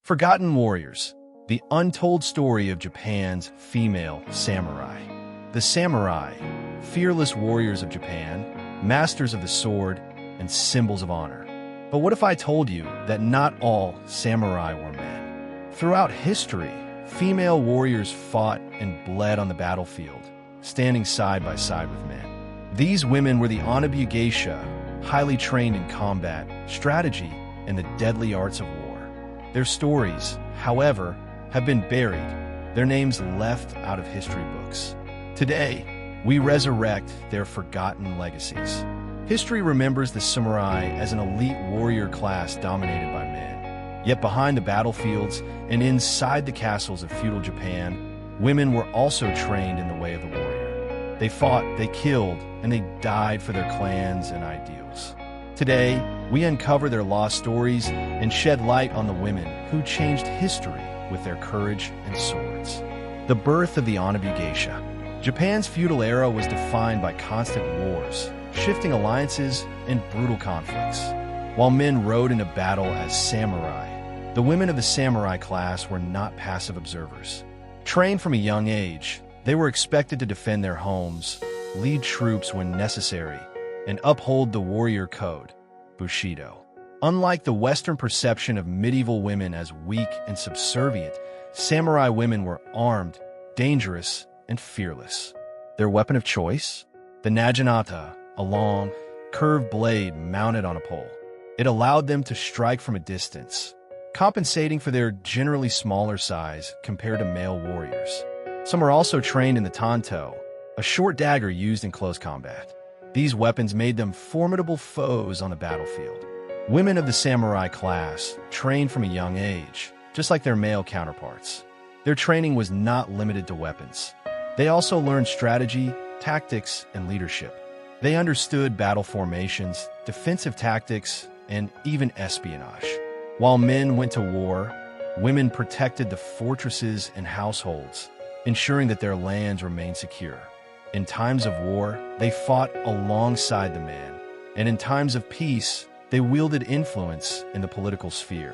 Forgotten Warriors, the untold story of Japan's female samurai. The samurai, fearless warriors of Japan, masters of the sword, and symbols of honor. But what if I told you that not all samurai were men? Throughout history, female warriors fought and bled on the battlefield, standing side by side with men. These women were the Onna-Bugeisha, highly trained in combat, strategy, and the deadly arts of war. Their stories, however, have been buried, their names left out of history books. Today, we resurrect their forgotten legacies. History remembers the samurai as an elite warrior class dominated by men. Yet behind the battlefields and inside the castles of feudal Japan, women were also trained in the way of the warrior. They fought, they killed, and they died for their clans and ideals. Today, we uncover their lost stories and shed light on the women who changed history with their courage and swords. The birth of the Onna-Bugeisha. Japan's feudal era was defined by constant wars, shifting alliances, and brutal conflicts. While men rode into battle as samurai, the women of the samurai class were not passive observers. Trained from a young age, they were expected to defend their homes, lead troops when necessary, and uphold the warrior code, Bushido. Unlike the Western perception of medieval women as weak and subservient, samurai women were armed, dangerous, and fearless. Their weapon of choice? The naginata, a long, curved blade mounted on a pole. It allowed them to strike from a distance, compensating for their generally smaller size compared to male warriors. Some were also trained in the tanto, a short dagger used in close combat. These weapons made them formidable foes on the battlefield. Women of the samurai class trained from a young age, just like their male counterparts. Their training was not limited to weapons. They also learned strategy, tactics, and leadership. They understood battle formations, defensive tactics, and even espionage. While men went to war, women protected the fortresses and households, ensuring that their lands remained secure. In times of war, they fought alongside the man, and in times of peace, they wielded influence in the political sphere.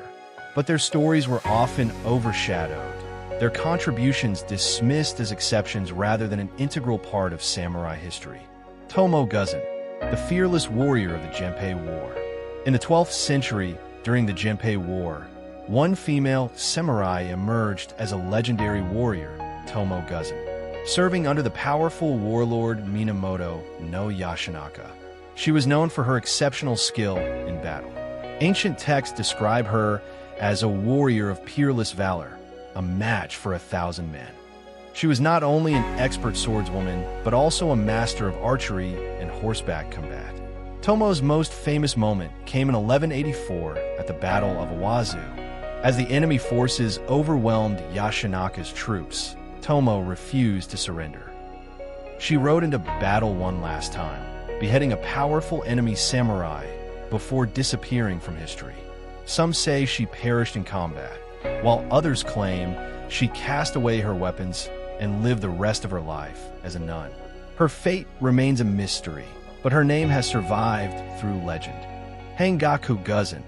But their stories were often overshadowed, their contributions dismissed as exceptions rather than an integral part of samurai history. Tomoe Gozen, the fearless warrior of the Genpei War. In the 12th century, during the Genpei War, one female samurai emerged as a legendary warrior, Tomoe Gozen, serving under the powerful warlord Minamoto no Yashinaka. She was known for her exceptional skill in battle. Ancient texts describe her as a warrior of peerless valor, a match for 1,000 men. She was not only an expert swordswoman, but also a master of archery and horseback combat. Tomoe's most famous moment came in 1184 at the Battle of Awazu. As the enemy forces overwhelmed Yashinaka's troops, Tomoe refused to surrender. She rode into battle one last time, beheading a powerful enemy samurai before disappearing from history. Some say she perished in combat, while others claim she cast away her weapons and lived the rest of her life as a nun. Her fate remains a mystery, but her name has survived through legend. Hangaku Gozen,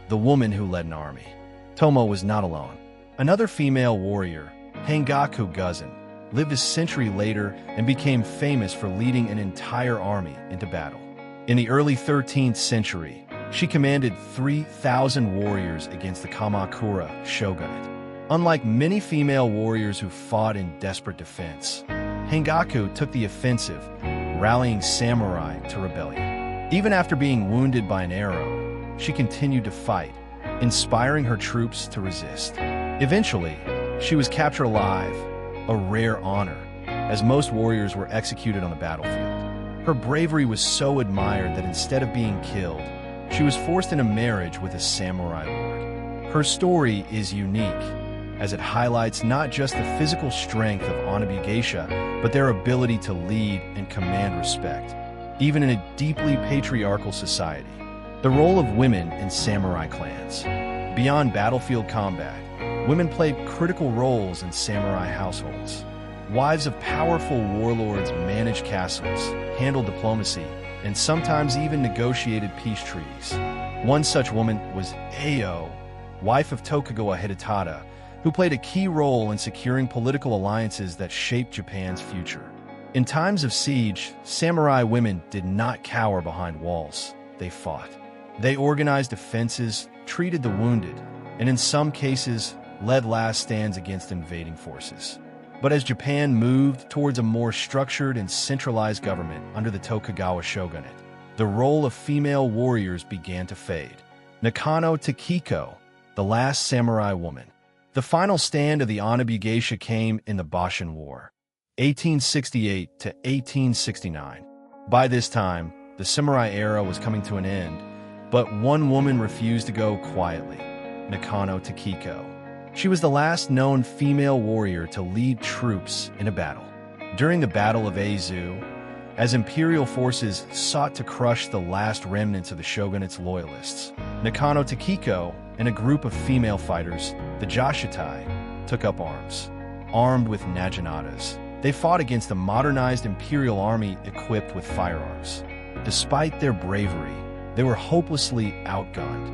the woman who led an army. Tomoe was not alone. Another female warrior, Hangaku Gozen, lived a century later and became famous for leading an entire army into battle. In the early 13th century, she commanded 3,000 warriors against the Kamakura shogunate. Unlike many female warriors who fought in desperate defense, Hangaku took the offensive, rallying samurai to rebellion. Even after being wounded by an arrow, she continued to fight, inspiring her troops to resist. Eventually, she was captured alive, a rare honor, as most warriors were executed on the battlefield. Her bravery was so admired that instead of being killed, she was forced into marriage with a samurai lord. Her story is unique, as it highlights not just the physical strength of Onna-Bugeisha, but their ability to lead and command respect, even in a deeply patriarchal society. The role of women in samurai clans. Beyond battlefield combat, women played critical roles in samurai households. Wives of powerful warlords managed castles, handled diplomacy, and sometimes even negotiated peace treaties. One such woman was Ao, wife of Tokugawa Hidetada, who played a key role in securing political alliances that shaped Japan's future. In times of siege, samurai women did not cower behind walls. They fought. They organized defenses, treated the wounded, and in some cases, led last stands against invading forces. But as Japan moved towards a more structured and centralized government under the Tokugawa shogunate, the role of female warriors began to fade. Nakano Takeko, the last samurai woman. The final stand of the Onna-Bugeisha came in the Boshin War, 1868 to 1869. By this time, the samurai era was coming to an end, but one woman refused to go quietly, Nakano Takeko. She was the last known female warrior to lead troops in a battle. During the Battle of Aizu, as imperial forces sought to crush the last remnants of the shogunate's loyalists, Nakano Takeko and a group of female fighters, the Joshitai, took up arms. Armed with naginatas, they fought against a modernized imperial army equipped with firearms. Despite their bravery, they were hopelessly outgunned.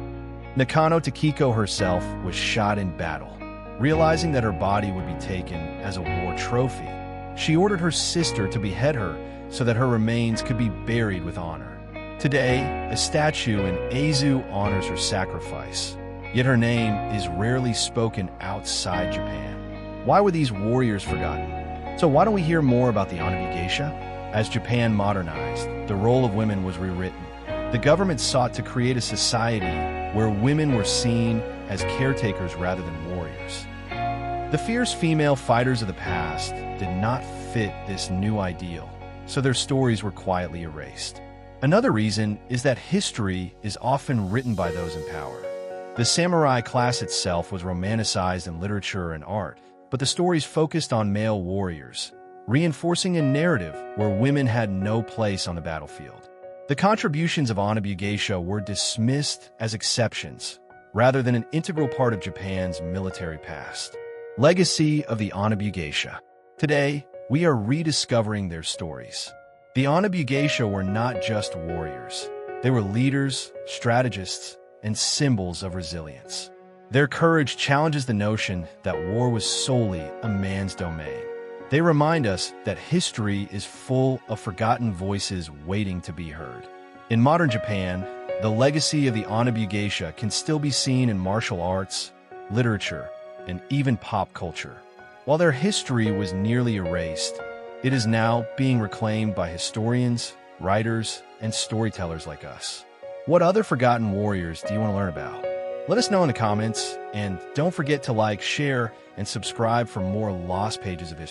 Nakano Takeko herself was shot in battle. Realizing that her body would be taken as a war trophy, she ordered her sister to behead her so that her remains could be buried with honor. Today, a statue in Aizu honors her sacrifice, yet her name is rarely spoken outside Japan. Why were these warriors forgotten? So why don't we hear more about the Onna-Bugeisha? As Japan modernized, the role of women was rewritten. The government sought to create a society where women were seen as caretakers rather than warriors. The fierce female fighters of the past did not fit this new ideal, so their stories were quietly erased. Another reason is that history is often written by those in power. The samurai class itself was romanticized in literature and art, but the stories focused on male warriors, reinforcing a narrative where women had no place on the battlefield. The contributions of Onna-Bugeisha were dismissed as exceptions, rather than an integral part of Japan's military past. Legacy of the Onna-Bugeisha. Today, we are rediscovering their stories. The Onna-Bugeisha were not just warriors. They were leaders, strategists, and symbols of resilience. Their courage challenges the notion that war was solely a man's domain. They remind us that history is full of forgotten voices waiting to be heard. In modern Japan, the legacy of the Onna-Bugeisha can still be seen in martial arts, literature, and even pop culture. While their history was nearly erased, it is now being reclaimed by historians, writers, and storytellers like us. What other forgotten warriors do you want to learn about? Let us know in the comments, and don't forget to like, share, and subscribe for more lost pages of history.